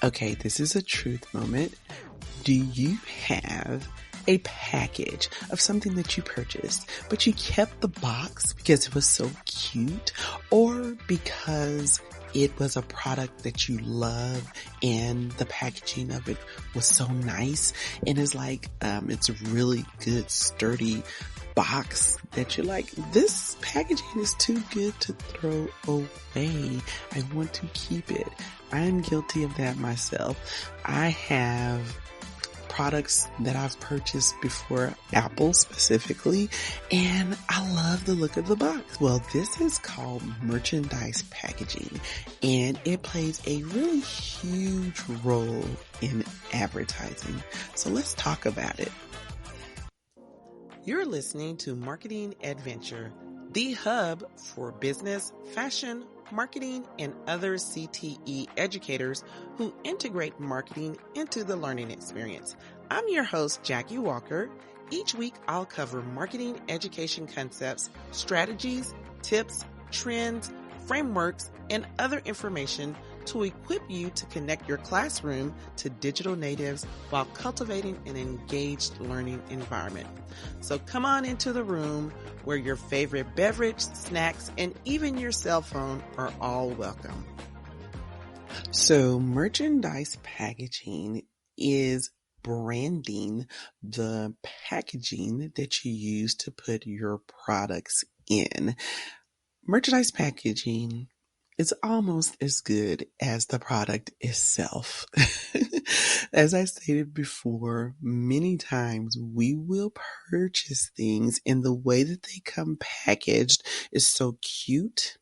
Okay, this is a truth moment. Do you have a package of something that you purchased, but you kept the box because it was so cute or because it was a product that you love and the packaging of it was so nice and it's like, it's a really good, sturdy box that you're like, this packaging is too good to throw away. I want to keep it. I'm guilty of that myself. I have products that I've purchased before, Apple specifically, and I love the look of the box. Well, this is called merchandise packaging, and it plays a really huge role in advertising. So let's talk about it. You're listening to Marketing Adventure, the hub for business, fashion, marketing, and other CTE educators who integrate marketing into the learning experience. I'm your host, Jackie Walker. Each week, I'll cover marketing education concepts, strategies, tips, trends, frameworks, and other information to equip you to connect your classroom to digital natives while cultivating an engaged learning environment. So come on into the room where your favorite beverage, snacks, and even your cell phone are all welcome. So merchandise packaging is branding the packaging that you use to put your products in. Merchandise packaging is almost as good as the product itself. As I stated before, many times we will purchase things and the way that they come packaged is so cute.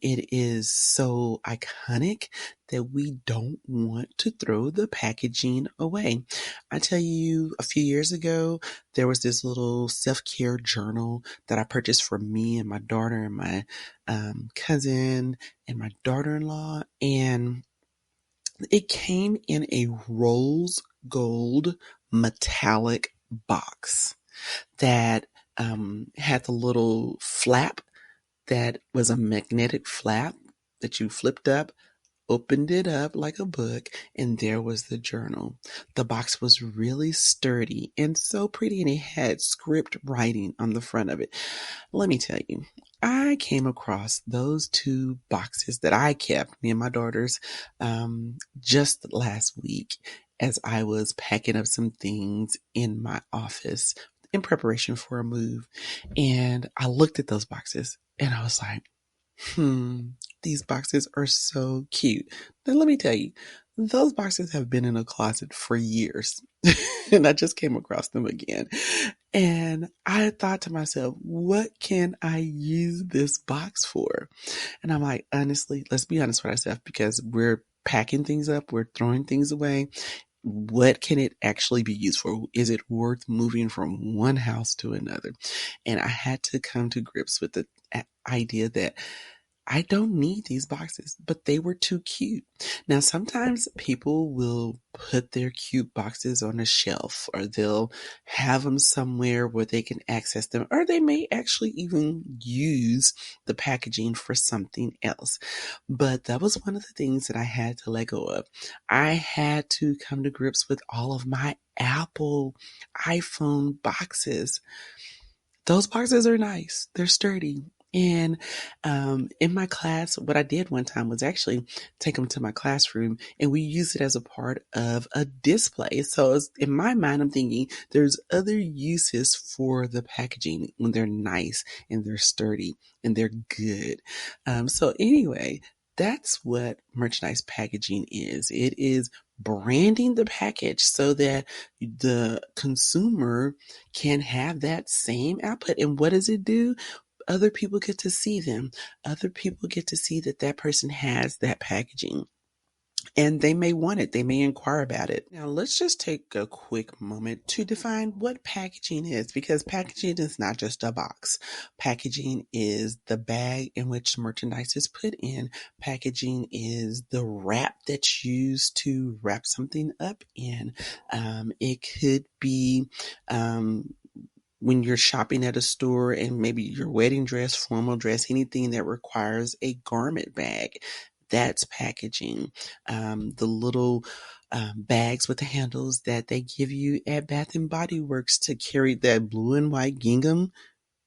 It is so iconic that we don't want to throw the packaging away. I tell you, a few years ago, there was this little self-care journal that I purchased for me and my daughter and my cousin and my daughter-in-law, and it came in a rose gold metallic box that had the little flap that was a magnetic flap that you flipped up, opened it up like a book, and there was the journal. The box was really sturdy and so pretty, and it had script writing on the front of it. Let me tell you, I came across those two boxes that I kept, me and my daughters, just last week as I was packing up some things in my office in preparation for a move. And I looked at those boxes and I was like, these boxes are so cute. Now, let me tell you, those boxes have been in a closet for years. And I just came across them again. And I thought to myself, what can I use this box for? And I'm like, honestly, let's be honest with ourselves, because we're packing things up, we're throwing things away. What can it actually be used for? Is it worth moving from one house to another? And I had to come to grips with the idea that I don't need these boxes, but they were too cute. Now, sometimes people will put their cute boxes on a shelf, or they'll have them somewhere where they can access them, or they may actually even use the packaging for something else. But that was one of the things that I had to let go of. I had to come to grips with all of my Apple iPhone boxes. Those boxes are nice. They're sturdy. And in my class, what I did one time was actually take them to my classroom, and we used it as a part of a display. So in my mind, I'm thinking there's other uses for the packaging when they're nice and they're sturdy and they're good. So anyway, that's what merchandise packaging is. It is branding the package so that the consumer can have that same output. And what does it do? Other people get to see them. Other people get to see that that person has that packaging. And they may want it. They may inquire about it. Now, let's just take a quick moment to define what packaging is, because packaging is not just a box. Packaging is the bag in which merchandise is put in. Packaging is the wrap that's used to wrap something up in. It could be, when you're shopping at a store and maybe your wedding dress, formal dress, anything that requires a garment bag. That's packaging. The little bags with the handles that they give you at Bath and Body Works to carry that blue and white gingham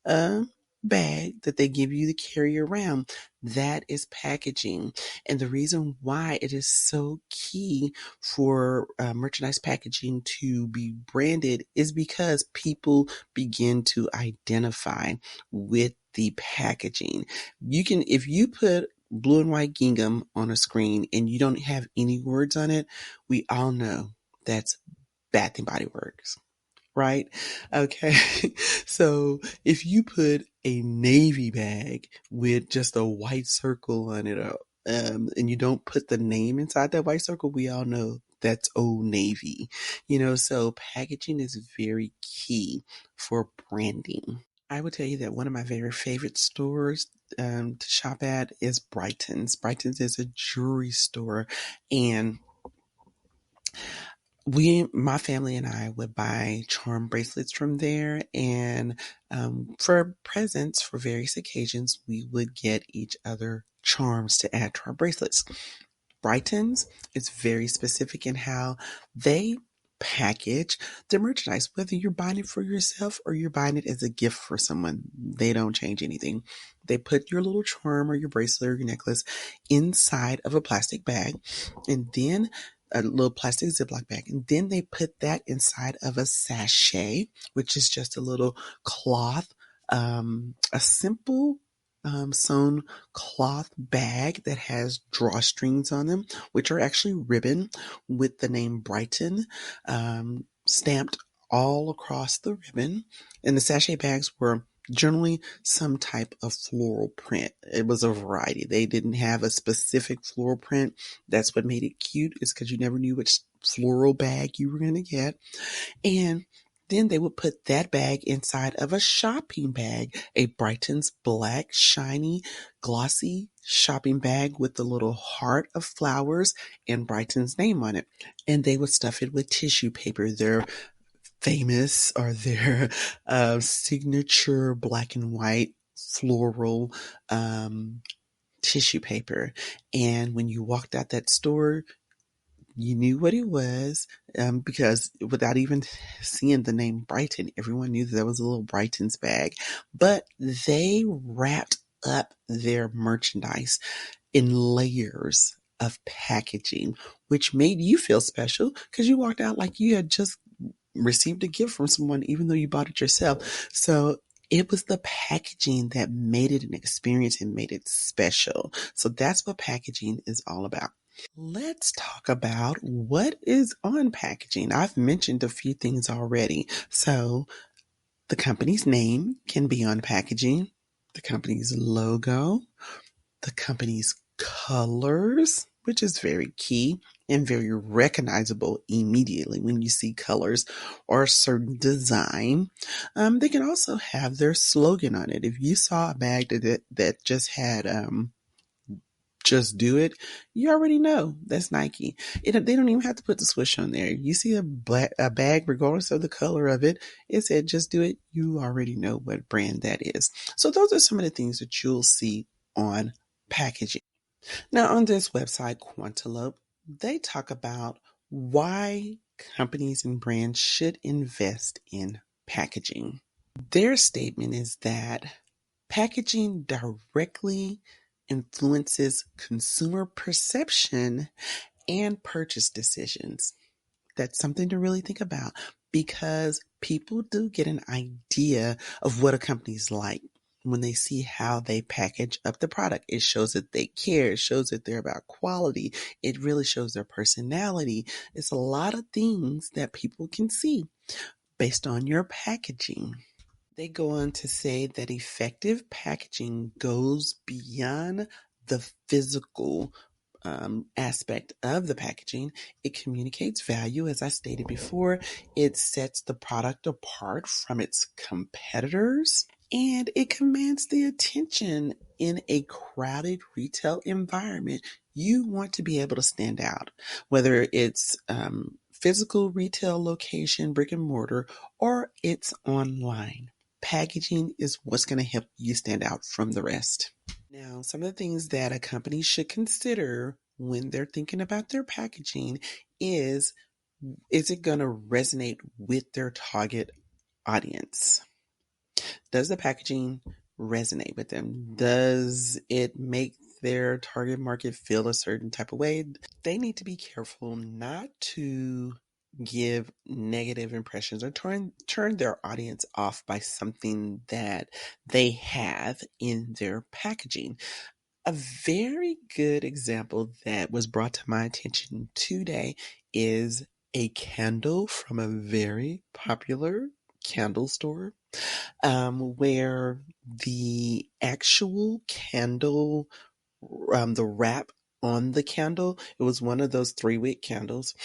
uh, bag that they give you to carry around. That is packaging. And the reason why it is so key for merchandise packaging to be branded is because people begin to identify with the packaging. If you put blue and white gingham on a screen and you don't have any words on it, we all know that's Bath and Body Works, right? Okay. So if you put a navy bag with just a white circle on it, and you don't put the name inside that white circle, we all know that's Old Navy. So packaging is very key for branding. I would tell you that one of my very favorite stores to shop at is Brighton's. Brighton's is a jewelry store, and my family and I would buy charm bracelets from there, and for presents for various occasions, we would get each other charms to add to our bracelets. Brighton's is very specific in how they package the merchandise, whether you're buying it for yourself or you're buying it as a gift for someone. They don't change anything. They put your little charm or your bracelet or your necklace inside of a plastic bag, and then a little plastic Ziploc bag. And then they put that inside of a sachet, which is just a little cloth, a simple sewn cloth bag that has drawstrings on them, which are actually ribbon with the name Brighton stamped all across the ribbon. And the sachet bags were generally some type of floral print. It was a variety. They didn't have a specific floral print. That's what made it cute, is because you never knew which floral bag you were going to get. And then they would put that bag inside of a shopping bag, a Brighton's black, shiny, glossy shopping bag with the little heart of flowers and Brighton's name on it. And they would stuff it with tissue paper. Their famous or their signature black and white floral tissue paper. And when you walked out that store, you knew what it was, because without even seeing the name Brighton, everyone knew that there was a little Brighton's bag. But they wrapped up their merchandise in layers of packaging, which made you feel special because you walked out like you had just received a gift from someone, even though you bought it yourself. So it was the packaging that made it an experience and made it special. So that's what packaging is all about. Let's talk about what is on packaging. I've mentioned a few things already. So the company's name can be on packaging, the company's logo, the company's colors, which is very key and very recognizable immediately when you see colors or a certain design. They can also have their slogan on it. If you saw a bag that just had just do it, you already know that's Nike. They don't even have to put the swoosh on there. You see a bag, regardless of the color of it, it said just do it. You already know what brand that is. So those are some of the things that you'll see on packaging. Now, on this website, Quantilope, they talk about why companies and brands should invest in packaging. Their statement is that packaging directly influences consumer perception and purchase decisions. That's something to really think about, because people do get an idea of what a company's like when they see how they package up the product. It shows that they care. It shows that they're about quality. It really shows their personality. It's a lot of things that people can see based on your packaging. They go on to say that effective packaging goes beyond the physical aspect of the packaging. It communicates value, as I stated before. It sets the product apart from its competitors, and it commands the attention in a crowded retail environment. You want to be able to stand out, whether it's physical retail location, brick and mortar, or it's online. Packaging is what's going to help you stand out from the rest. Now, some of the things that a company should consider when they're thinking about their packaging is is it going to resonate with their target audience? Does the packaging resonate with them? Does it make their target market feel a certain type of way? They need to be careful not to give negative impressions or turn their audience off by something that they have in their packaging. A very good example that was brought to my attention today is a candle from a very popular candle store, where the actual candle, the wrap on the candle, it was one of those 3-wick candles.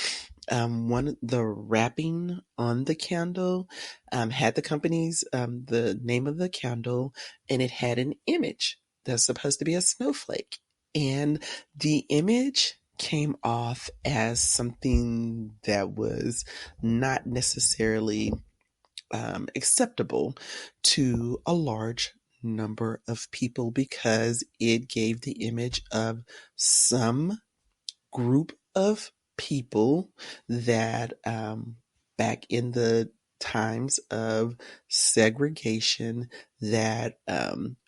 The wrapping on the candle had the company's the name of the candle, and it had an image that's supposed to be a snowflake, and the image came off as something that was not necessarily acceptable to a large number of people because it gave the image of some group of people that back in the times of segregation that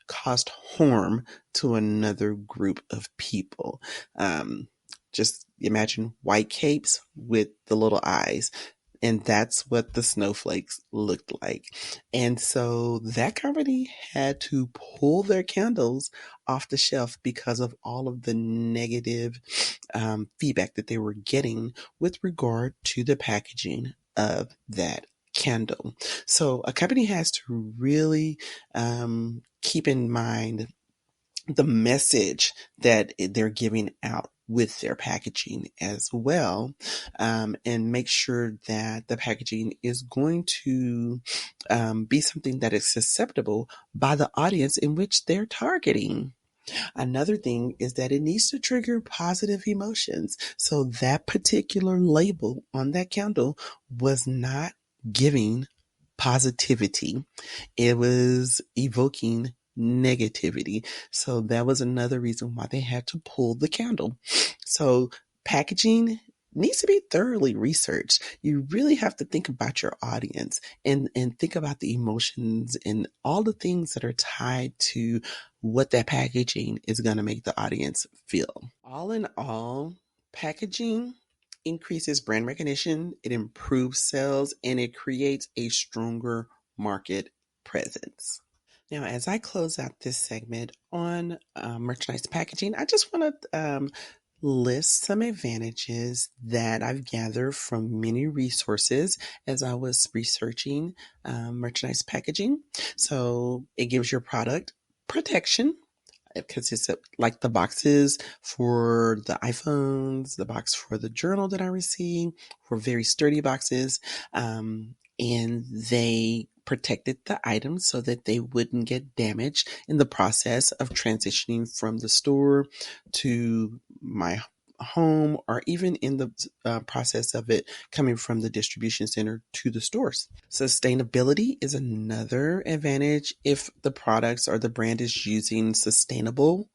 caused harm to another group of people. Um, just imagine white capes with the little eyes. And that's what the snowflakes looked like. And so that company had to pull their candles off the shelf because of all of the negative feedback that they were getting with regard to the packaging of that candle. So a company has to really keep in mind the message that they're giving out with their packaging as well, and make sure that the packaging is going to be something that is acceptable by the audience in which they're targeting. Another thing is that it needs to trigger positive emotions. So that particular label on that candle was not giving positivity. It was evoking negativity. So that was another reason why they had to pull the candle. So packaging needs to be thoroughly researched. You really have to think about your audience and think about the emotions and all the things that are tied to what that packaging is going to make the audience feel. All in all, packaging increases brand recognition, it improves sales, and it creates a stronger market presence. Now, as I close out this segment on merchandise packaging, I just want to list some advantages that I've gathered from many resources as I was researching merchandise packaging. So it gives your product protection. It consists of like the boxes for the iPhones, the box for the journal that I received, were very sturdy boxes. And they protected the items so that they wouldn't get damaged in the process of transitioning from the store to my home, or even in the process of it coming from the distribution center to the stores. Sustainability is another advantage if the products or the brand is using sustainable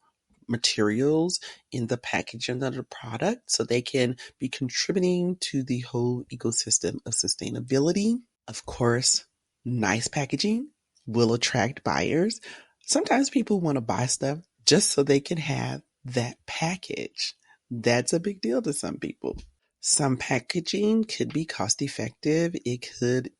materials in the packaging of the product, so they can be contributing to the whole ecosystem of sustainability. Of course, nice packaging will attract buyers. Sometimes people want to buy stuff just so they can have that package. That's a big deal to some people. Some packaging could be cost effective. It could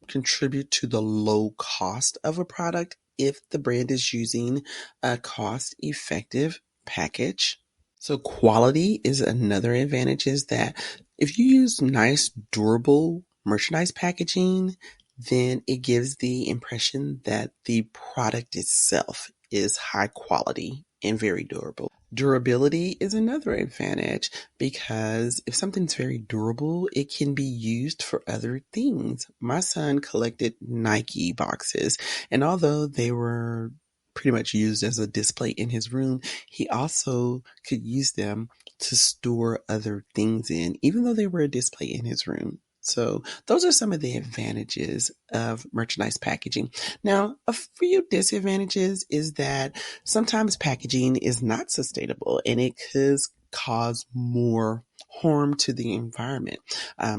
contribute to the low cost of a product if the brand is using a cost effective package. So quality is another advantage, is that if you use nice, durable merchandise packaging, then it gives the impression that the product itself is high quality and very durable. Durability is another advantage because if something's very durable, it can be used for other things. My son collected Nike boxes, and although they were pretty much used as a display in his room, he also could use them to store other things in, even though they were a display in his room. So those are some of the advantages of merchandise packaging. Now, a few disadvantages is that sometimes packaging is not sustainable and it could cause more harm to the environment.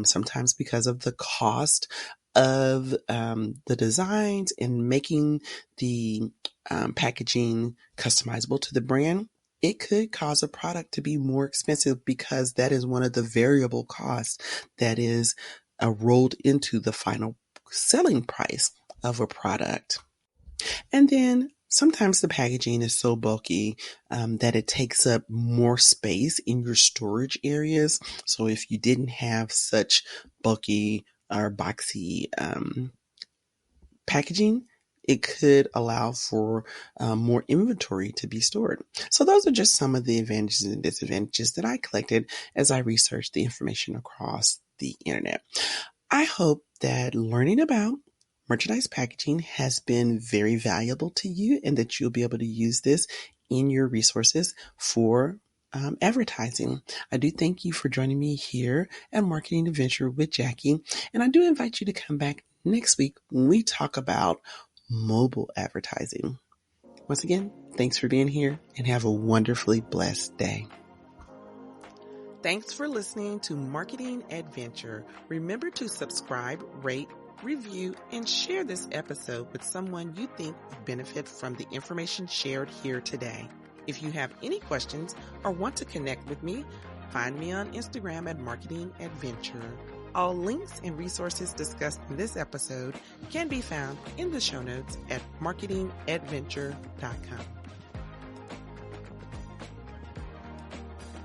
Sometimes because of the cost of the designs and making the packaging customizable to the brand, it could cause a product to be more expensive because that is one of the variable costs that is rolled into the final selling price of a product. And then sometimes the packaging is so bulky that it takes up more space in your storage areas. So if you didn't have such bulky or boxy packaging, it could allow for more inventory to be stored. So those are just some of the advantages and disadvantages that I collected as I researched the information across the internet. I hope that learning about merchandise packaging has been very valuable to you and that you'll be able to use this in your resources for advertising. I do thank you for joining me here at Marketing Adventure with Jackie, and I do invite you to come back next week when we talk about mobile advertising. Once again, thanks for being here and have a wonderfully blessed day. Thanks for listening to Marketing Adventure. Remember to subscribe, rate, review, and share this episode with someone you think would benefit from the information shared here today. If you have any questions or want to connect with me, find me on Instagram at Marketing Adventure. All links and resources discussed in this episode can be found in the show notes at marketingadventure.com.